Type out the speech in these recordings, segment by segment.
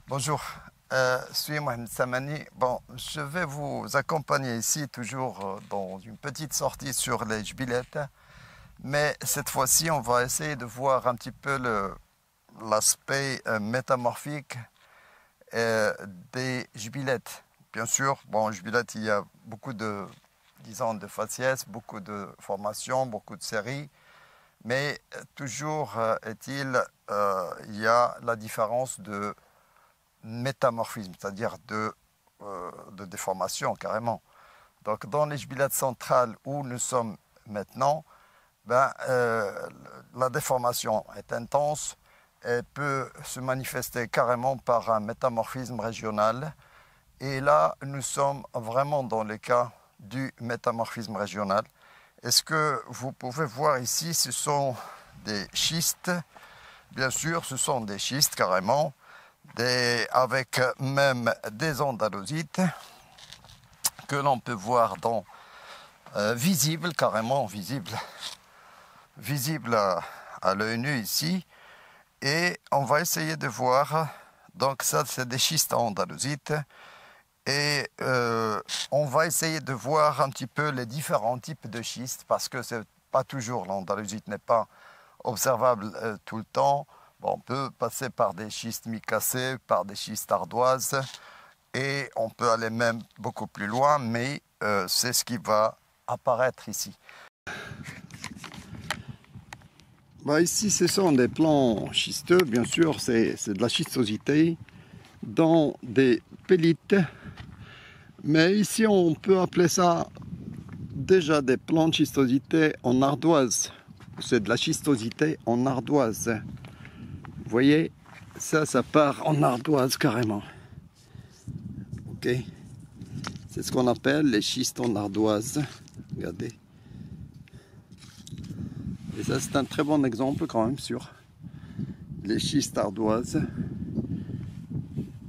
Bonjour, je suis Mohamed Samani. Bon, je vais vous accompagner ici toujours dans une petite sortie sur les jbilettes, mais cette fois-ci on va essayer de voir un petit peu l'aspect métamorphique des jbilettes. Bien sûr, bon, jbilettes, il y a beaucoup de, disons, de faciès, beaucoup de formations, beaucoup de séries, mais toujours est-il, il y a la différence de métamorphisme, c'est-à-dire de déformation carrément. Donc dans les jbilettes centrales où nous sommes maintenant, la déformation est intense et peut se manifester carrément par un métamorphisme régional. Et là, nous sommes vraiment dans le cas du métamorphisme régional. Et ce que vous pouvez voir ici, ce sont des schistes. Bien sûr, ce sont des schistes carrément, avec même des andalosites que l'on peut voir dans visible, carrément visible à l'œil nu ici. Et on va essayer de voir, donc ça c'est des schistes andalosites, et on va essayer de voir un petit peu les différents types de schistes, parce que c'est pas toujours, l'andalosite n'est pas observable tout le temps. Bon, on peut passer par des schistes micacés, par des schistes ardoises, et on peut aller même beaucoup plus loin, mais c'est ce qui va apparaître ici. Ici, ce sont des plans schisteux, bien sûr, c'est de la schistosité dans des pellites, mais ici on peut appeler ça déjà des plans de schistosité en ardoise. C'est de la schistosité en ardoise. Vous voyez, ça part en ardoise carrément. Ok, c'est ce qu'on appelle les schistes en ardoise. Regardez. Et ça, c'est un très bon exemple quand même sur les schistes ardoises.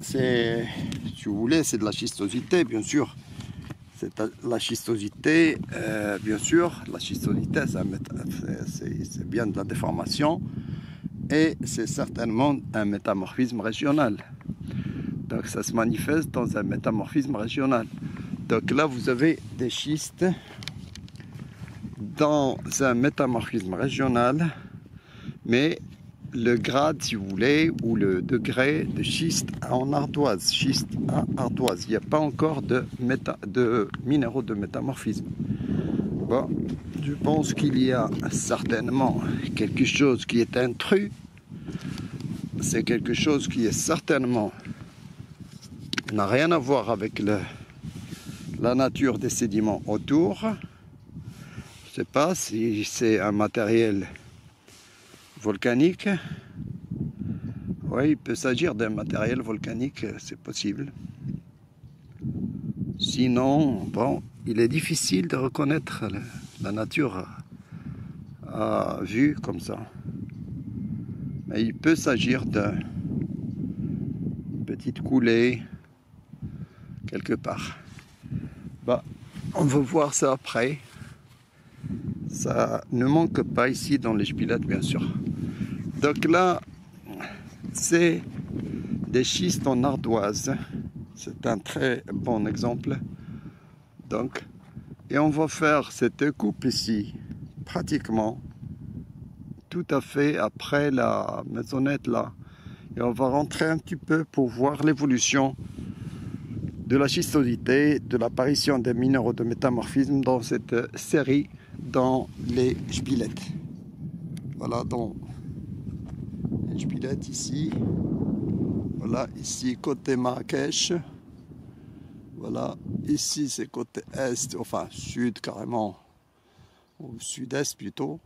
C'est, si vous voulez, c'est de la schistosité, bien sûr. C'est la schistosité, bien sûr. La schistosité, c'est bien de la déformation. Et c'est certainement un métamorphisme régional. Donc ça se manifeste dans un métamorphisme régional. Donc là, vous avez des schistes dans un métamorphisme régional, mais le grade, si vous voulez, ou le degré de schiste en ardoise, schiste à ardoise. Il n'y a pas encore de minéraux de métamorphisme. Bon, je pense qu'il y a certainement quelque chose qui est intrus. C'est quelque chose qui est certainement n'a rien à voir avec la nature des sédiments autour. Je ne sais pas si c'est un matériel volcanique. Oui, il peut s'agir d'un matériel volcanique, c'est possible. Sinon, bon, il est difficile de reconnaître la nature à vue comme ça. Mais il peut s'agir d'une petite coulée quelque part. On va voir ça après. Ça ne manque pas ici dans les jbilettes, bien sûr. Donc là, c'est des schistes en ardoise. C'est un très bon exemple. Donc, et on va faire cette coupe ici, pratiquement, tout à fait après la maisonnette là. Et on va rentrer un petit peu pour voir l'évolution de la schistosité, de l'apparition des minéraux de métamorphisme dans cette série dans les jbilettes. Voilà, dans les jbilettes ici. Voilà, ici côté Marrakech. Voilà, ici c'est côté est, enfin sud carrément, ou sud-est plutôt.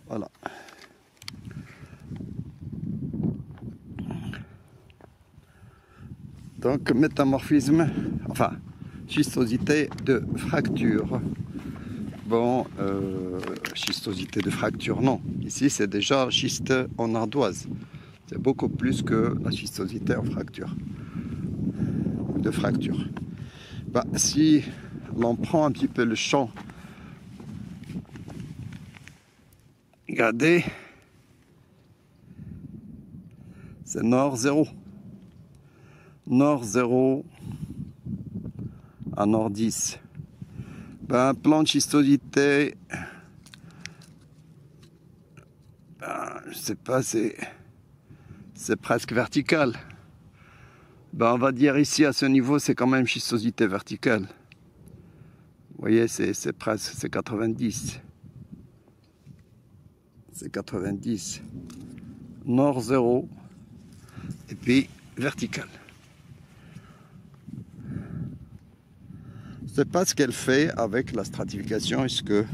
Voilà. Donc métamorphisme, enfin schistosité de fracture. Bon, schistosité de fracture, non. Ici c'est déjà schiste en ardoise. C'est beaucoup plus que la schistosité en fracture. De fracture. Si l'on prend un petit peu le champ, regardez, c'est nord 0. nord 0 à nord 10. Ben, plan de schistosité, ben, je sais pas, c'est presque vertical. Ben, on va dire ici à ce niveau, c'est quand même schistosité verticale. Vous voyez, c'est presque, c'est 90. C'est 90. Nord 0 et puis vertical. Je ne sais pas ce qu'elle fait avec la stratification. Est-ce que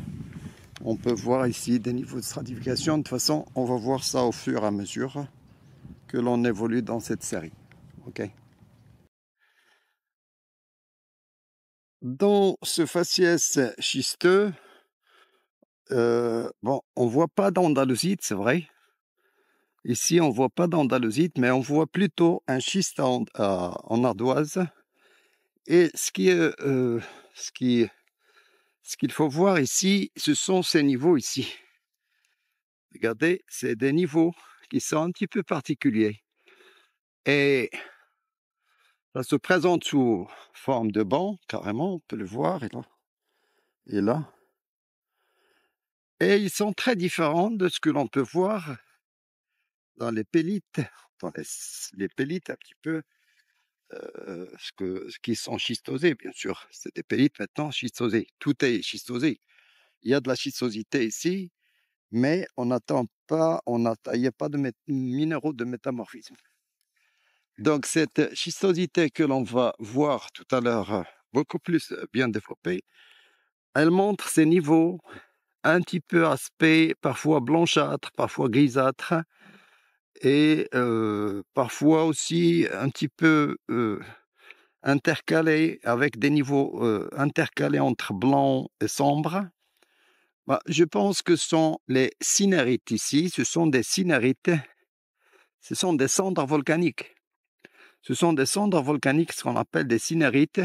on peut voir ici des niveaux de stratification? De toute façon, on va voir ça au fur et à mesure que l'on évolue dans cette série. Ok. Dans ce faciès schisteux, bon, on voit pas d'andalosite, c'est vrai. Ici, on voit pas d'andalosite, mais on voit plutôt un schiste en ardoise. Et ce qu'il faut voir ici, ce sont ces niveaux ici. Regardez, c'est des niveaux qui sont un petit peu particuliers. Et ça se présente sous forme de banc, carrément, on peut le voir, et là. Et là. Et ils sont très différents de ce que l'on peut voir dans les pélites, dans les pélites un petit peu, ce qui sont schistosés, bien sûr. C'est des pélites maintenant schistosés. Tout est schistosé. Il y a de la schistosité ici, mais on n'attend pas, il n'y a pas de minéraux de métamorphisme. Donc cette schistosité que l'on va voir tout à l'heure beaucoup plus bien développée, elle montre ces niveaux un petit peu aspect, parfois blanchâtre, parfois grisâtre, et parfois aussi un petit peu intercalé, avec des niveaux intercalés entre blanc et sombre. Bah, je pense que ce sont les cinérites ici, ce sont des cinérites, ce sont des cendres volcaniques. Ce sont des cendres volcaniques, ce qu'on appelle des cinérites.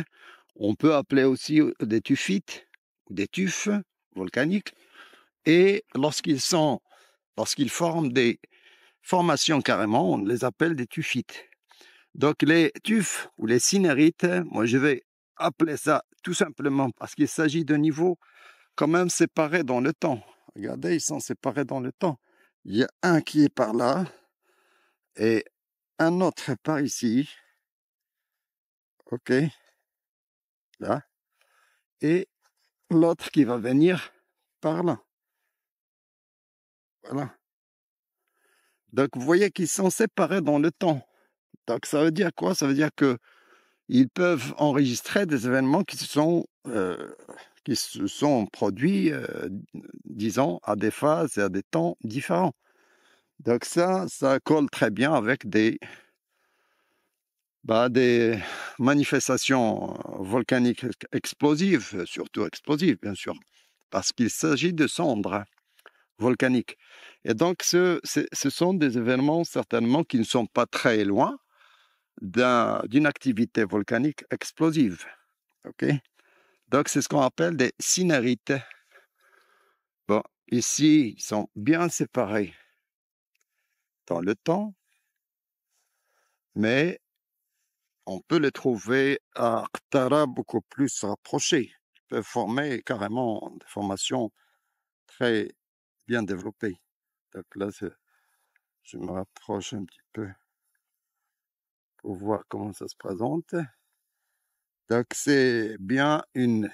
On peut appeler aussi des tuphites ou des tufs volcaniques. Et lorsqu'ils forment des formations carrément, on les appelle des tuphites. Donc les tufs ou les cinérites, moi je vais appeler ça tout simplement parce qu'il s'agit de niveaux quand même séparés dans le temps. Regardez, ils sont séparés dans le temps. Il y a un qui est par là et un autre par ici. Ok, là. Et l'autre qui va venir par là. Voilà. Donc vous voyez qu'ils sont séparés dans le temps. Donc ça veut dire quoi? Ça veut dire que ils peuvent enregistrer des événements qui se sont produits, disons, à des phases et à des temps différents. Donc ça colle très bien avec des manifestations volcaniques explosives, surtout explosives, bien sûr, parce qu'il s'agit de cendres volcaniques. Et donc, ce sont des événements certainement qui ne sont pas très loin d'une activité volcanique explosive. Ok? Donc, c'est ce qu'on appelle des cinérites. Bon, ici, ils sont bien séparés dans le temps, mais on peut les trouver à Ktara beaucoup plus rapprochés. Ils peuvent former carrément des formations très bien développées. Donc là, je me rapproche un petit peu pour voir comment ça se présente. Donc c'est bien une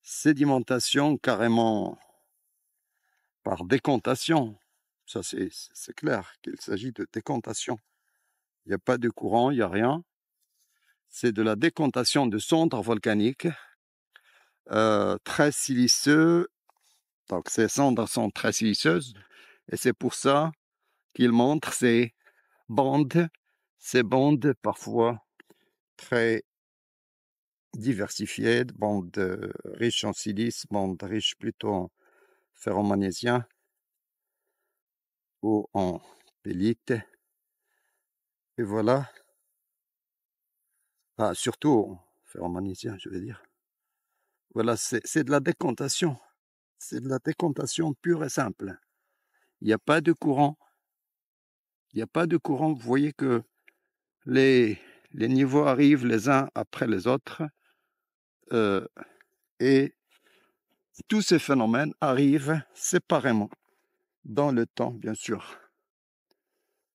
sédimentation carrément par décontation. Ça c'est clair qu'il s'agit de décontation. Il n'y a pas de courant, il n'y a rien. C'est de la décontation de cendres volcaniques très siliceux. Donc ces cendres sont très siliceuses et c'est pour ça qu'ils montrent ces bandes parfois très diversifiées, bandes riches en silice, bandes riches plutôt en ferromagnésiens ou en pélite. Et voilà, surtout en ferromagnésiens, je veux dire. Voilà, c'est de la décontation. C'est de la décontation pure et simple. Il n'y a pas de courant. Il n'y a pas de courant. Vous voyez que les les niveaux arrivent les uns après les autres et tous ces phénomènes arrivent séparément dans le temps, bien sûr.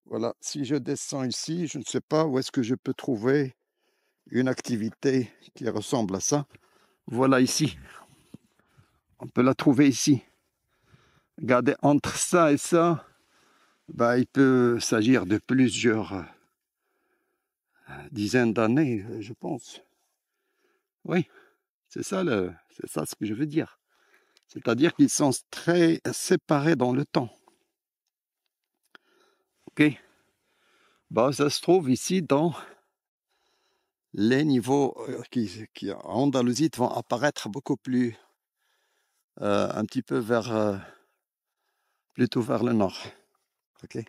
Voilà, si je descends ici, je ne sais pas où est-ce que je peux trouver une activité qui ressemble à ça. Voilà ici. On peut la trouver ici. Regardez, entre ça et ça, il peut s'agir de plusieurs dizaines d'années, je pense. Oui, c'est ça ce que je veux dire. C'est-à-dire qu'ils sont très séparés dans le temps. Ok. Ça se trouve ici dans les niveaux qui en Andalousie vont apparaître beaucoup plus, un petit peu plutôt vers le nord. Ok.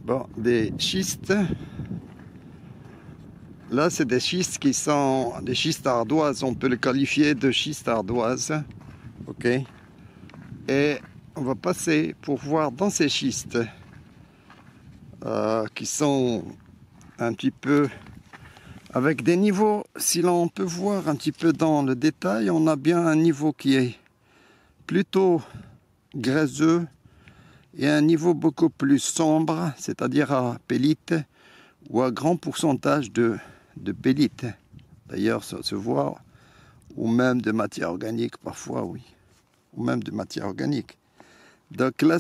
Bon, des schistes. Là, c'est des schistes qui sont des schistes ardoises. On peut les qualifier de schistes ardoises. Ok. Et on va passer pour voir dans ces schistes qui sont un petit peu avec des niveaux. Si l'on peut voir un petit peu dans le détail, on a bien un niveau qui est plutôt gréseux et un niveau beaucoup plus sombre, c'est-à-dire à pellite ou à grand pourcentage de pellite. D'ailleurs, ça se voit, ou même de matière organique parfois, oui, ou même de matière organique. Donc là,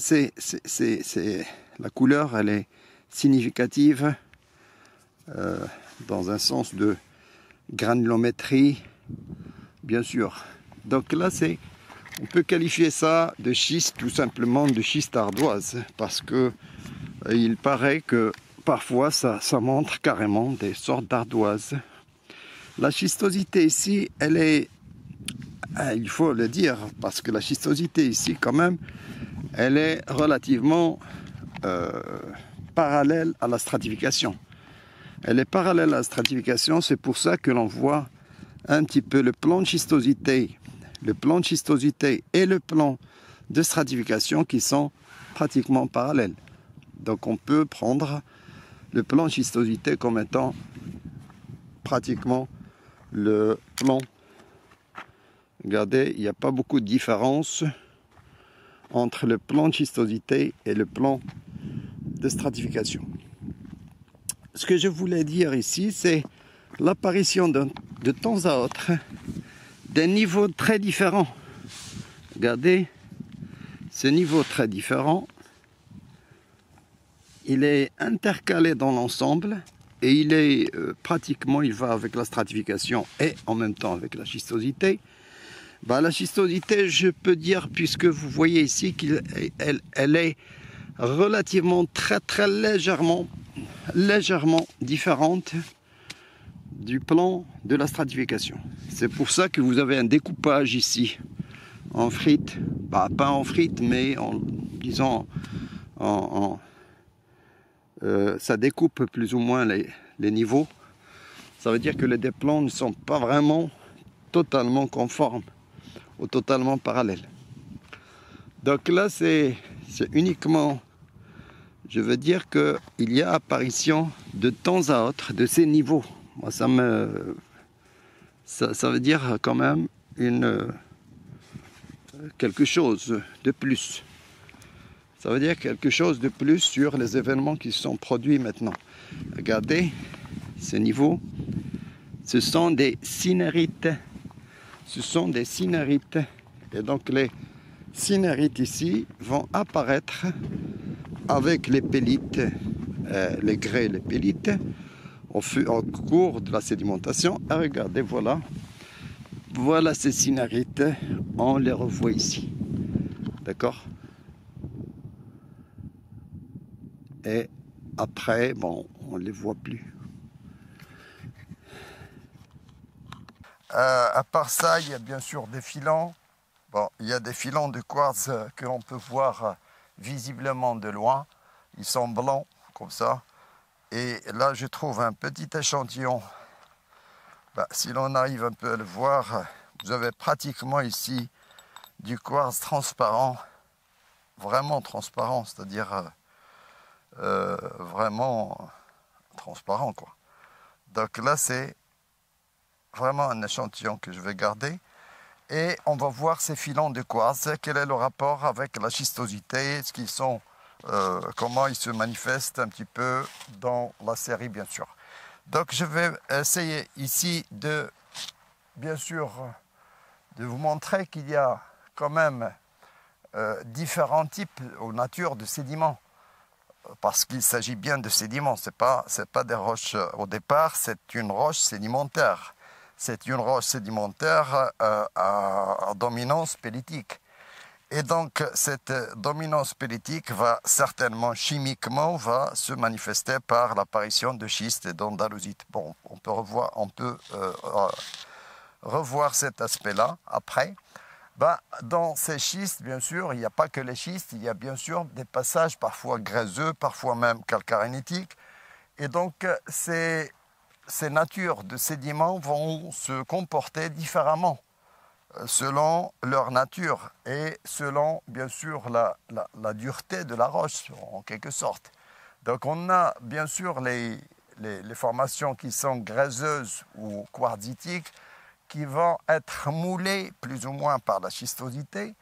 la couleur, elle est significative dans un sens de granulométrie, bien sûr. Donc là, on peut qualifier ça de schiste, tout simplement de schiste ardoise, parce que il paraît que parfois ça montre carrément des sortes d'ardoises. La schistosité ici, elle est, il faut le dire, parce que la schistosité ici, quand même, elle est relativement parallèle à la stratification. Elle est parallèle à la stratification, c'est pour ça que l'on voit un petit peu le plan de schistosité et le plan de stratification qui sont pratiquement parallèles. Donc on peut prendre le plan de schistosité comme étant pratiquement le plan. Regardez, il n'y a pas beaucoup de différence entre le plan de schistosité et le plan de stratification. Ce que je voulais dire ici, c'est l'apparition de temps à autre des niveaux très différents. Regardez, ce niveau très différent, il est intercalé dans l'ensemble et il est pratiquement, il va avec la stratification et en même temps avec la schistosité. La schistosité, je peux dire, puisque vous voyez ici qu'elle est relativement très légèrement différente du plan de la stratification. C'est pour ça que vous avez un découpage ici en frites, pas en frites, mais disons ça découpe plus ou moins les niveaux. Ça veut dire que les deux plans ne sont pas vraiment totalement conformes ou totalement parallèles. Donc là, c'est uniquement, je veux dire qu'il y a apparition de temps à autre de ces niveaux. Moi, ça veut dire quand même quelque chose de plus. Ça veut dire quelque chose de plus sur les événements qui sont produits maintenant. Regardez, ces niveaux, ce sont des synérites. Ce sont des synérites. Et donc les synérites ici vont apparaître avec les pellites, les grès et les pellites, au cours de la sédimentation. Et regardez, voilà ces synérites, on les revoit ici. D'accord? Et après, on ne les voit plus. À part ça, il y a bien sûr des filons. Il y a des filons de quartz que l'on peut voir visiblement de loin. Ils sont blancs, comme ça. Et là, je trouve un petit échantillon. Si l'on arrive un peu à le voir, vous avez pratiquement ici du quartz transparent vraiment transparent, c'est-à-dire vraiment transparent, quoi. Donc là, c'est vraiment un échantillon que je vais garder. Et on va voir ces filons de quartz, quel est le rapport avec la schistosité, ce qu'ils sont, comment ils se manifestent un petit peu dans la série, bien sûr. Donc je vais essayer ici de, bien sûr, de vous montrer qu'il y a quand même différents types ou natures de sédiments. Parce qu'il s'agit bien de sédiments, c'est pas des roches au départ, c'est une roche sédimentaire. C'est une roche sédimentaire à dominance pélitique. Et donc, cette dominance pélitique va certainement, chimiquement, va se manifester par l'apparition de schistes et d'andalosite. Bon, on peut revoir cet aspect-là après. Dans ces schistes, bien sûr, il n'y a pas que les schistes, il y a bien sûr des passages parfois gréseux, parfois même calcarénitiques. Et donc, ces natures de sédiments vont se comporter différemment selon leur nature et selon, bien sûr, la dureté de la roche, en quelque sorte. Donc, on a bien sûr les formations qui sont gréseuses ou quartzitiques qui vont être moulées plus ou moins par la schistosité.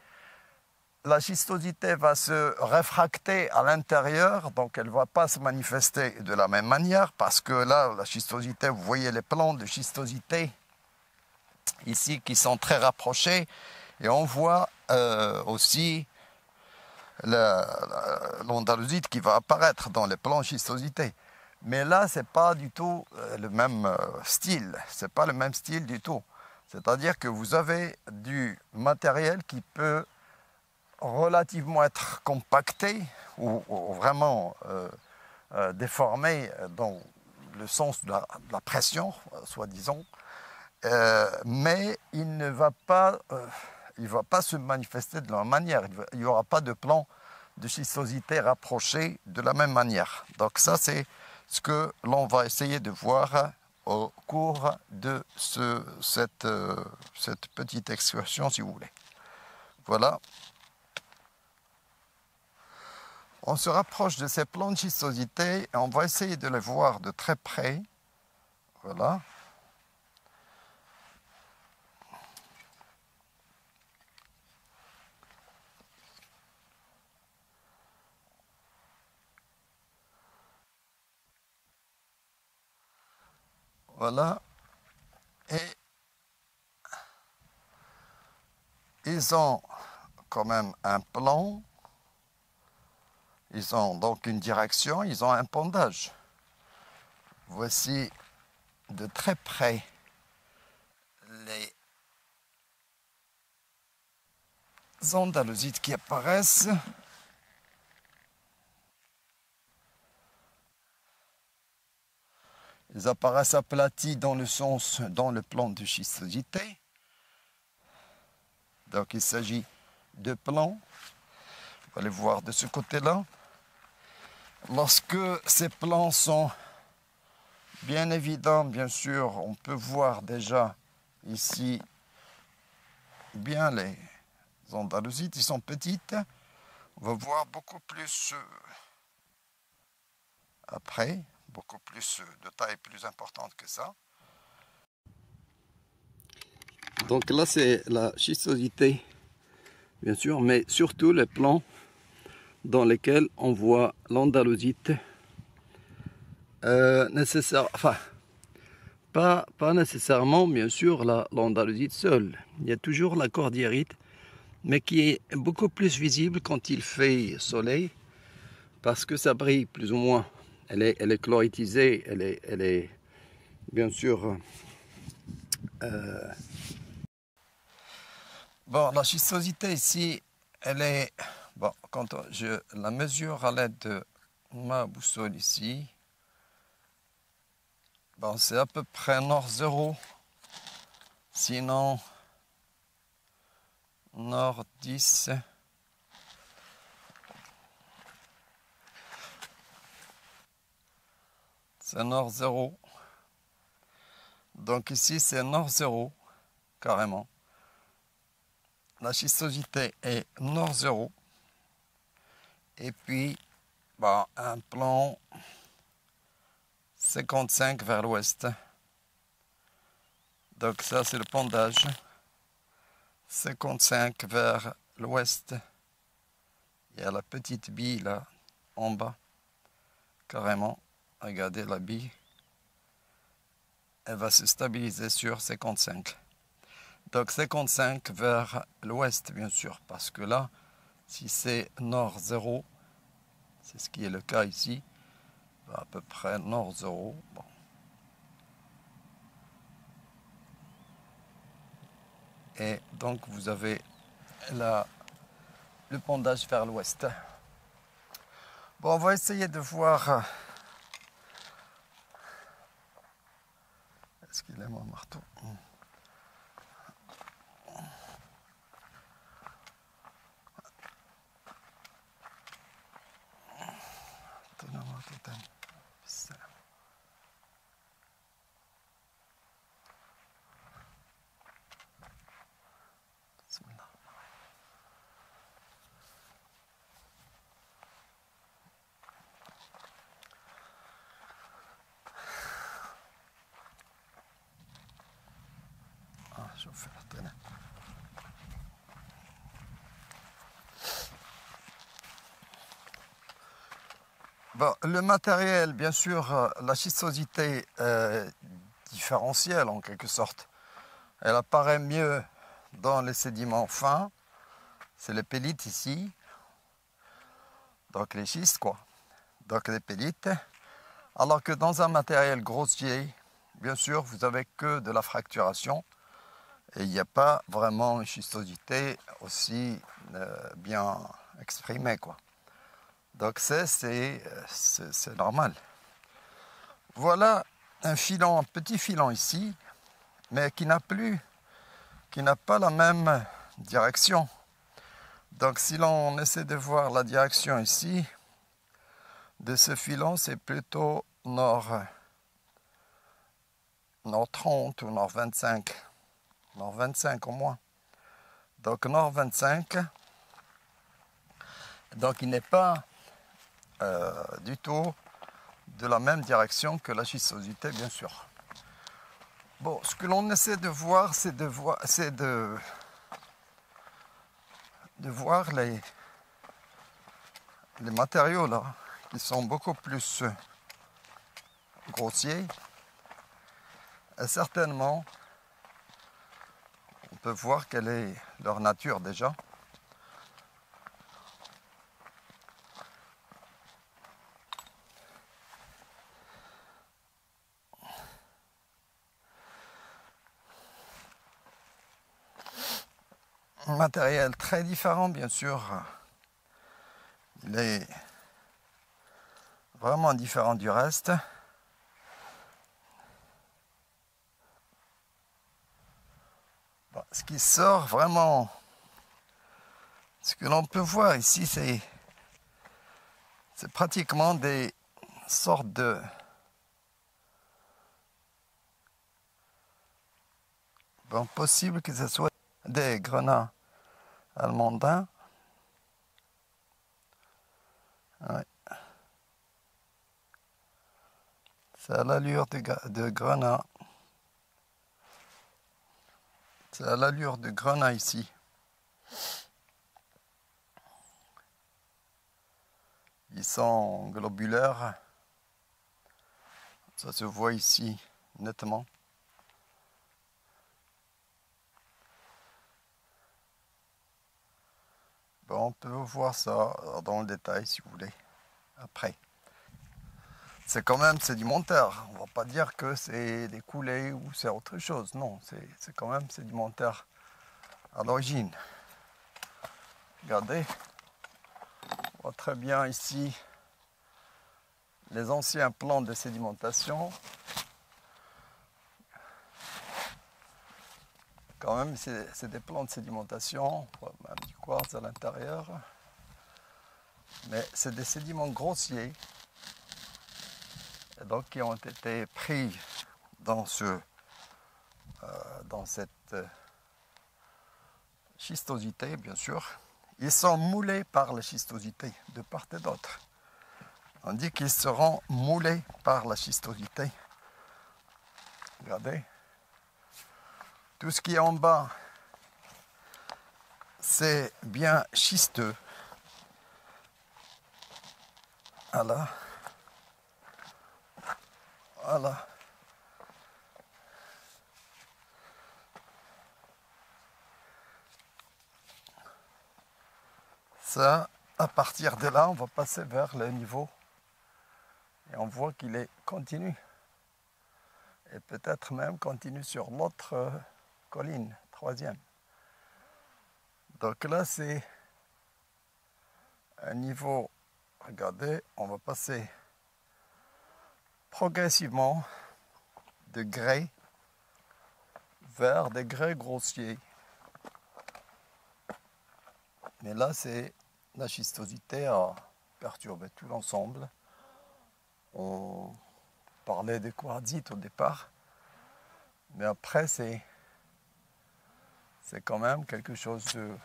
La schistosité va se réfracter à l'intérieur, donc elle ne va pas se manifester de la même manière, parce que là, la schistosité, vous voyez les plans de schistosité ici qui sont très rapprochés, et on voit aussi l'andalosite qui va apparaître dans les plans schistosité. Mais là, ce n'est pas du tout le même style, c'est pas le même style du tout. C'est-à-dire que vous avez du matériel qui peut relativement être compacté ou vraiment déformé dans le sens de la pression, soi-disant, mais il ne va pas, se manifester de la même manière. Il n'y aura pas de plan de schistosité rapproché de la même manière. Donc ça, c'est ce que l'on va essayer de voir au cours de cette petite excursion, si vous voulez. Voilà. On se rapproche de ces plans de schistosité et on va essayer de les voir de très près. Voilà. Voilà. Et ils ont quand même un plan. Ils ont donc une direction, ils ont un pondage. Voici de très près les andalosites qui apparaissent. Ils apparaissent aplatis dans le plan de schistosité. Donc il s'agit de plans. On va les voir de ce côté-là. Lorsque ces plans sont bien évidents, bien sûr, on peut voir déjà ici bien les andalosites. Ils sont petites. On va voir beaucoup plus après, beaucoup plus de taille plus importante que ça. Donc là, c'est la schistosité, bien sûr, mais surtout les plans dans lesquels on voit l'andalosite nécessaire, enfin, pas nécessairement, bien sûr, l'andalosite seule. Il y a toujours la cordillérite, mais qui est beaucoup plus visible quand il fait soleil, parce que ça brille plus ou moins. Elle est chloritisée, elle est bien sûr... Bon, la schistosité ici, elle est... Bon, quand je la mesure à l'aide de ma boussole ici, bon, c'est à peu près nord 0. Sinon, nord 10. C'est nord 0. Donc ici, c'est nord 0, carrément. La schistosité est nord 0. Et puis, bah, un plan 55 vers l'ouest. Donc ça, c'est le pondage. 55 vers l'ouest. Il y a la petite bille là, en bas. Carrément. Regardez la bille. Elle va se stabiliser sur 55. Donc 55 vers l'ouest, bien sûr. Parce que là, si c'est nord 0, c'est ce qui est le cas ici, à peu près nord 0. Bon. Et donc vous avez le pondage vers l'ouest. Bon, on va essayer de voir. Est-ce qu'il est mon marteau? Je vais faire traîner. Bon, le matériel, bien sûr, la schistosité différentielle en quelque sorte. Elle apparaît mieux dans les sédiments fins. C'est les pélites ici. Donc les schistes, quoi. Donc les pélites. Alors que dans un matériel grossier, bien sûr, vous n'avez que de la fracturation. Et il n'y a pas vraiment une schistosité aussi bien exprimée, quoi. Donc c'est normal. Voilà un filon, un petit filon ici, mais qui n'a pas la même direction. Donc si l'on essaie de voir la direction ici, de ce filon, c'est plutôt nord 30 ou nord 25. Nord 25 au moins. Donc nord 25. Donc il n'est pas du tout de la même direction que la schistosité, bien sûr. Bon, ce que l'on essaie de voir, c'est de voir les matériaux là, qui sont beaucoup plus grossiers. Et certainement, on peut voir quelle est leur nature déjà. Un matériel très différent, bien sûr. Il est vraiment différent du reste. Bon, ce qui sort vraiment, ce que l'on peut voir ici, c'est pratiquement des sortes de possible que ce soit des grenats allemandins. Ouais. C'est à l'allure de grenat. C'est à l'allure de grenat ici. Ils sont globulaires. Ça se voit ici nettement. Bon, on peut voir ça dans le détail si vous voulez, après. C'est quand même sédimentaire. On ne va pas dire que c'est des coulées ou c'est autre chose. Non, c'est quand même sédimentaire à l'origine. Regardez, on voit très bien ici les anciens plans de sédimentation. Quand même, c'est des plans de sédimentation, un petit quartz à l'intérieur. Mais c'est des sédiments grossiers, et donc qui ont été pris dans cette schistosité, bien sûr, ils sont moulés par la schistosité de part et d'autre. On dit qu'ils seront moulés par la schistosité. Regardez. Tout ce qui est en bas, c'est bien schisteux. Voilà. Voilà. Ça, à partir de là, on va passer vers le niveau. Et on voit qu'il est continu. Et peut-être même continu sur l'autre colline, troisième. Donc là, c'est un niveau, regardez, on va passer progressivement de grès vers des grès grossiers. Mais là, c'est la schistosité a perturbé tout l'ensemble. On parlait de quartzite au départ, mais après, c'est quand même quelque chose de...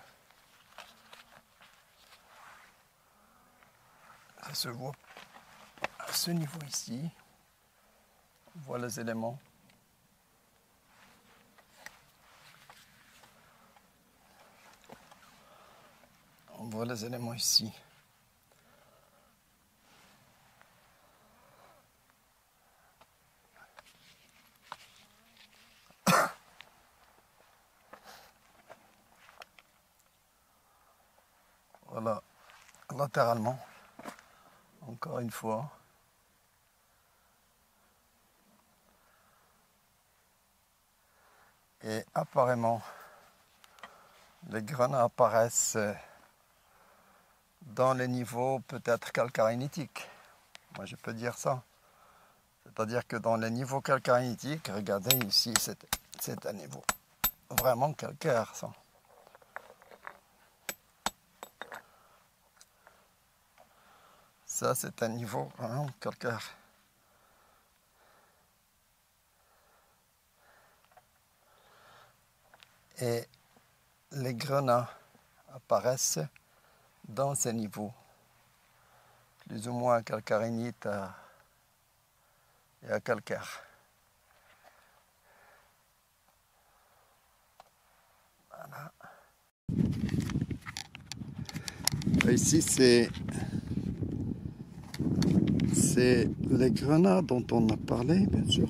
Ça se voit à ce niveau ici. On voit les éléments. On voit les éléments ici. Voilà, latéralement, encore une fois. Et apparemment, les grenats apparaissent dans les niveaux peut-être calcarénitiques. Moi, je peux dire ça. C'est-à-dire que dans les niveaux calcarénitiques, regardez ici, c'est un niveau vraiment calcaire, ça. Ça, c'est un niveau vraiment calcaire. Et les grenats apparaissent dans ces niveaux, plus ou moins calcarénite et à calcaire. Voilà. Ici, c'est les grenats dont on a parlé, bien sûr.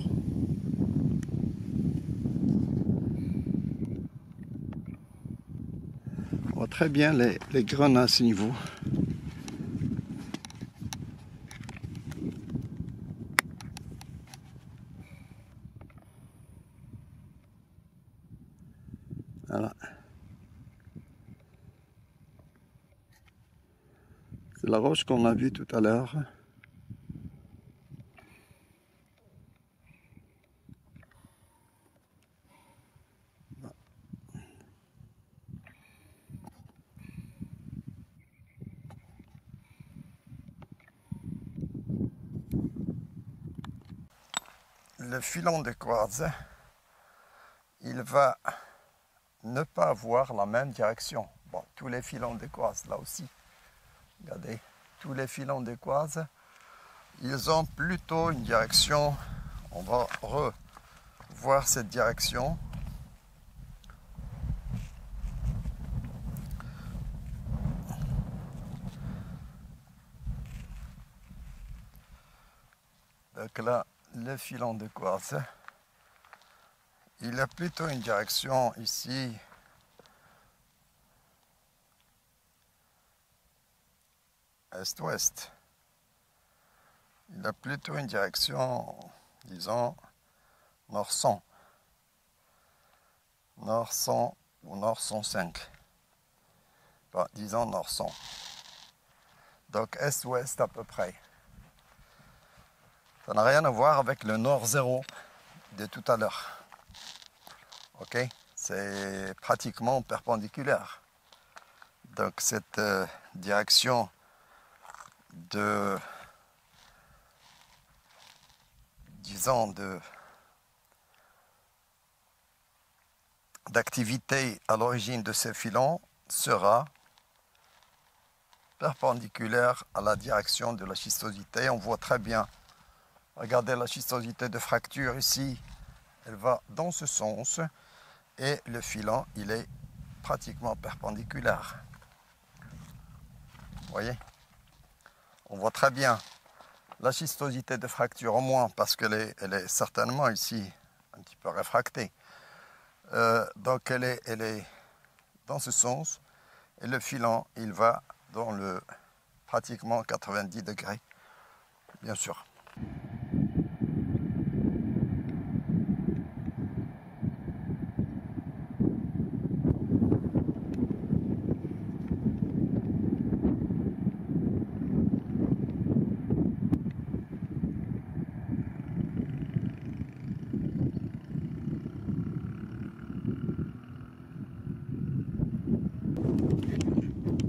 On voit très bien les grenats à ce niveau. Voilà. C'est la roche qu'on a vue tout à l'heure. Le filon de quartz, il va ne pas avoir la même direction. Bon, tous les filons de quartz, là aussi, regardez, tous les filons de quartz, ils ont plutôt une direction, on va revoir cette direction. Donc là, le filon de quartz, il a plutôt une direction ici, est-ouest. Il a plutôt une direction, disons, nord-100. Nord-100 ou nord-105. Bon, disons nord-100. Donc est-ouest à peu près. Ça n'a rien à voir avec le nord-0 de tout à l'heure. Ok? C'est pratiquement perpendiculaire. Donc cette direction d'activité à l'origine de ces filons sera perpendiculaire à la direction de la schistosité. On voit très bien, regardez la schistosité de fracture ici, elle va dans ce sens et le filon il est pratiquement perpendiculaire. Vous voyez, on voit très bien la schistosité de fracture, au moins parce qu'elle est certainement ici un petit peu réfractée. Donc elle est dans ce sens et le filon il va dans le pratiquement 90 degrés, bien sûr.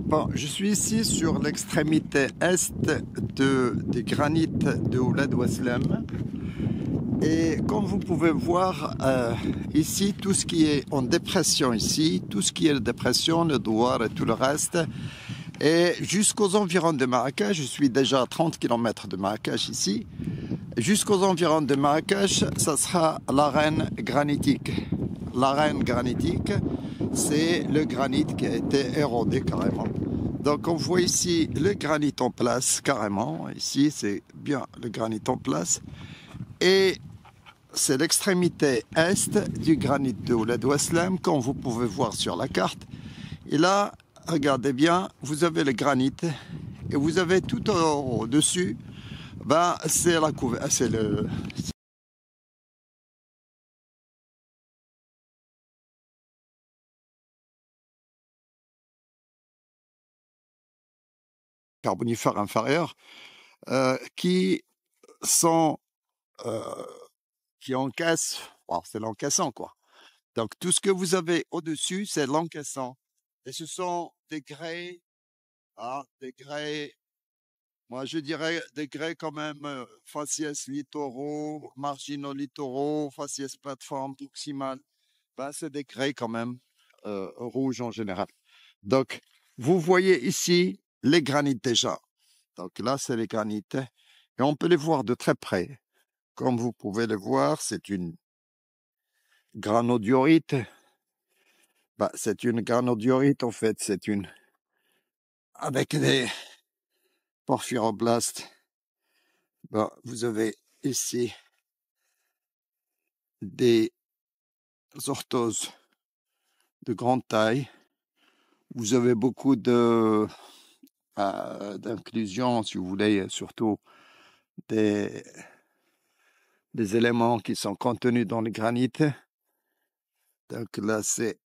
Bon, je suis ici sur l'extrémité est des granites de Ouled Ouaslem. Et comme vous pouvez voir ici, tout ce qui est en dépression ici, tout ce qui est dépression, le douar et tout le reste, et jusqu'aux environs de Marrakech, je suis déjà à 30 km de Marrakech ici, jusqu'aux environs de Marrakech, ça sera l'arène granitique. L'arène granitique, c'est le granit qui a été érodé carrément. Donc on voit ici le granit en place carrément. Ici c'est bien le granit en place. Et c'est l'extrémité est du granit de Ouled Ouaslem, comme vous pouvez voir sur la carte. Et là, regardez bien, vous avez le granit et vous avez tout au-dessus, ben, c'est la couverture, c'est le... carbonifère inférieur qui sont qui encaissent, bon, c'est l'encaissant quoi. Donc tout ce que vous avez au-dessus, c'est l'encaissant. Et ce sont des grès, des grès, moi je dirais des grès quand même faciès littoraux, marginaux littoraux, faciès plateforme proximale. Ben, c'est des grès quand même rouges en général. Donc vous voyez ici les granites déjà. Donc là, c'est les granites. Et on peut les voir de très près. Comme vous pouvez le voir, c'est une granodiorite. Bah, c'est une granodiorite, en fait. C'est une... avec des porphyroblastes. Bah, vous avez ici des orthoses de grande taille. Vous avez beaucoup de d'inclusion, si vous voulez, surtout des éléments qui sont contenus dans le granit. Donc là, c'est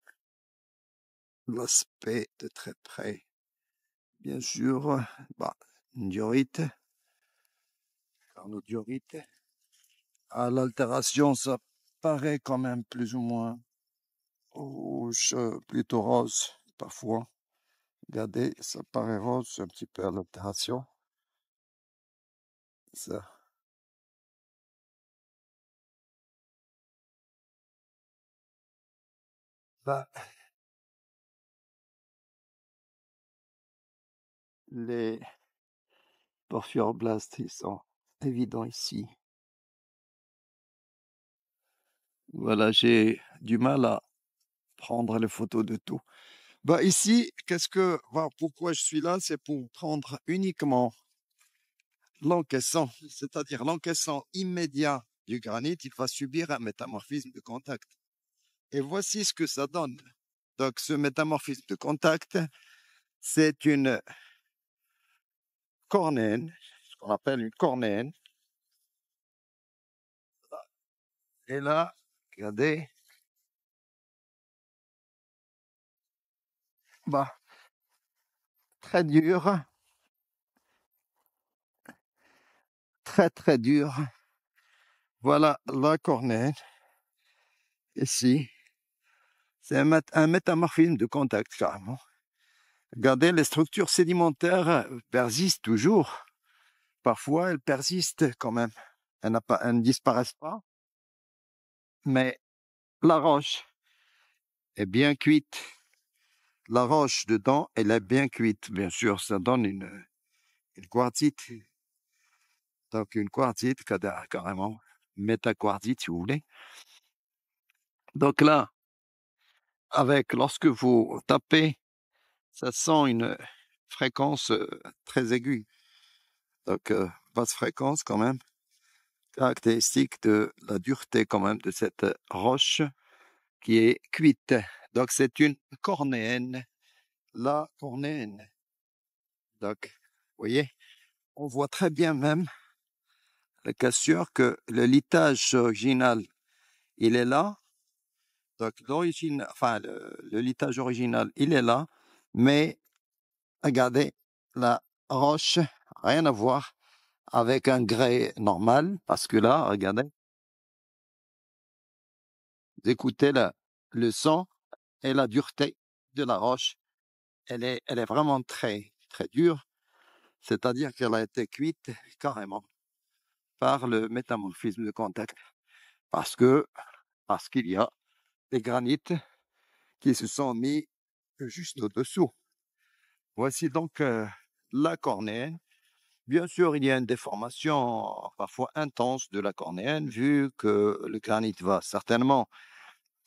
l'aspect de très près. Bien sûr, bah, une diorite, carnodiorite. À l'altération, ça paraît quand même plus ou moins rouge, plutôt rose, parfois. Regardez, ça paraît rose un petit peu à l'altération. Ça. Bah, les porphyroblastes, ils sont évidents ici. Voilà, j'ai du mal à prendre les photos de tout. Bah, ici, pourquoi je suis là, c'est pour prendre uniquement l'encaissant, c'est-à-dire l'encaissant immédiat du granit, il va subir un métamorphisme de contact. Et voici ce que ça donne. Donc, ce métamorphisme de contact, c'est une cornène, ce qu'on appelle une cornène. Et là, regardez, bah, très dur, très très dur. Voilà la cornène, ici. C'est un métamorphisme de contact, carrément. Regardez, les structures sédimentaires persistent toujours. Parfois, elles persistent quand même. Elles ne disparaissent pas. Mais la roche est bien cuite. la roche dedans, elle est bien cuite, bien sûr, ça donne une quartzite. Donc une quartzite, carrément, métaquartzite si vous voulez. Donc là, lorsque vous tapez, ça sent une fréquence très aiguë. Donc basse fréquence quand même, caractéristique de la dureté quand même de cette roche qui est cuite. Donc c'est une cornéenne, la cornéenne. Donc, vous voyez, on voit très bien même la cassure que le litage original, il est là. Donc l'origine, enfin le litage original, il est là, mais regardez, la roche, rien à voir avec un grès normal, parce que là, regardez, vous écoutez le son et la dureté de la roche, elle est vraiment très, très dure, c'est-à-dire qu'elle a été cuite carrément par le métamorphisme de contact, parce qu'il y a des granites qui se sont mis juste au-dessous. Voici donc la cornéenne. Bien sûr, il y a une déformation parfois intense de la cornéenne, vu que le granit va certainement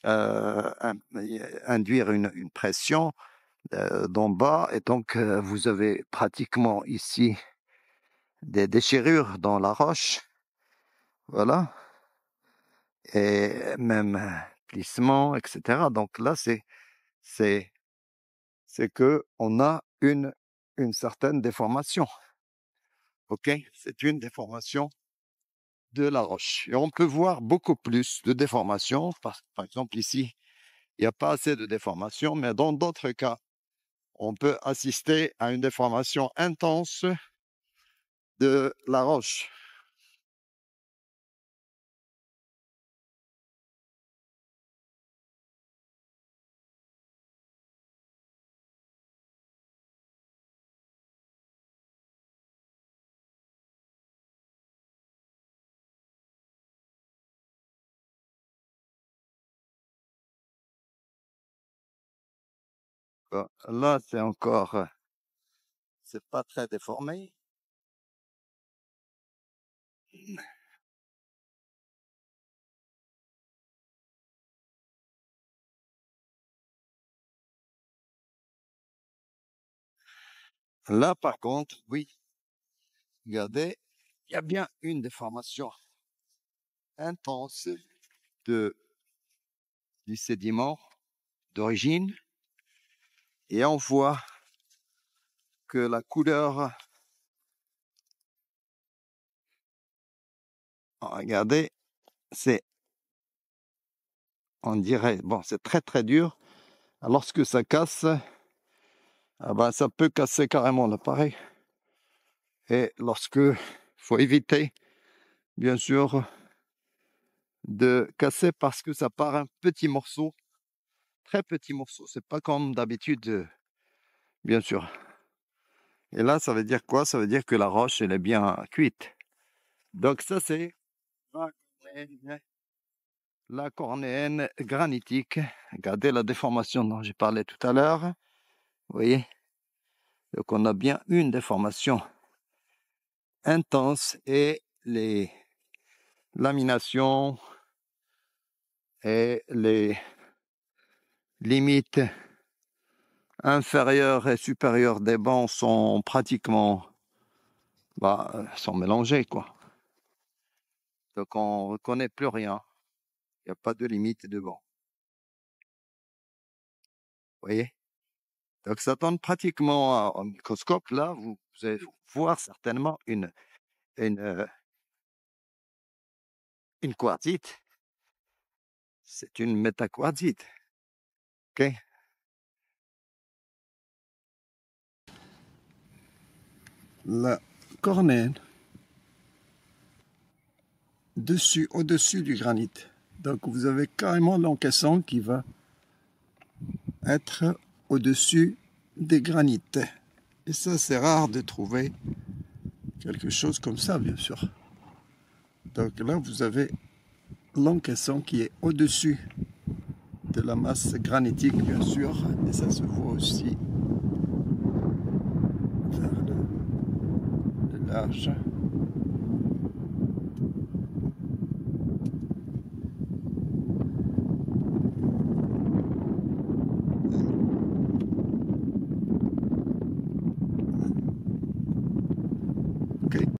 induire une pression d'en bas, et donc vous avez pratiquement ici des déchirures dans la roche, voilà, et même plissement, etc. Donc là, c'est que on a une certaine déformation. Ok, c'est une déformation de la roche. Et on peut voir beaucoup plus de déformations. Par exemple, ici, il n'y a pas assez de déformation, mais dans d'autres cas, on peut assister à une déformation intense de la roche. Bon, là, c'est encore, c'est pas très déformé. Là, par contre, oui, regardez, il y a bien une déformation intense du sédiment d'origine, et on voit que la couleur, regardez, on dirait, bon, c'est très très dur. Lorsque ça casse, ah ben, ça peut casser carrément l'appareil. Et faut éviter, bien sûr, de casser parce que ça part un petit morceau, très petit morceau. C'est pas comme d'habitude, bien sûr. Et là, ça veut dire quoi? Ça veut dire que la roche, elle est bien cuite. Donc ça, c'est la cornéenne granitique. Regardez la déformation dont j'ai parlé tout à l'heure. Vous voyez? Donc on a bien une déformation intense, et les laminations et les limites inférieures et supérieures des bancs sont pratiquement sont mélangées, quoi. Donc on ne reconnaît plus rien. Il n'y a pas de limite de banc. Vous voyez? Donc ça donne pratiquement au microscope, là, vous allez voir certainement une quartzite. C'est une métaquartzite. Ok? La cornéenne au-dessus du granit. Donc vous avez carrément l'encaissant qui va être au-dessus des granites. Et ça, c'est rare de trouver quelque chose comme ça, bien sûr. Donc là, vous avez l'encaissant qui est au-dessus de la masse granitique bien sûr, et ça se voit aussi vers le large.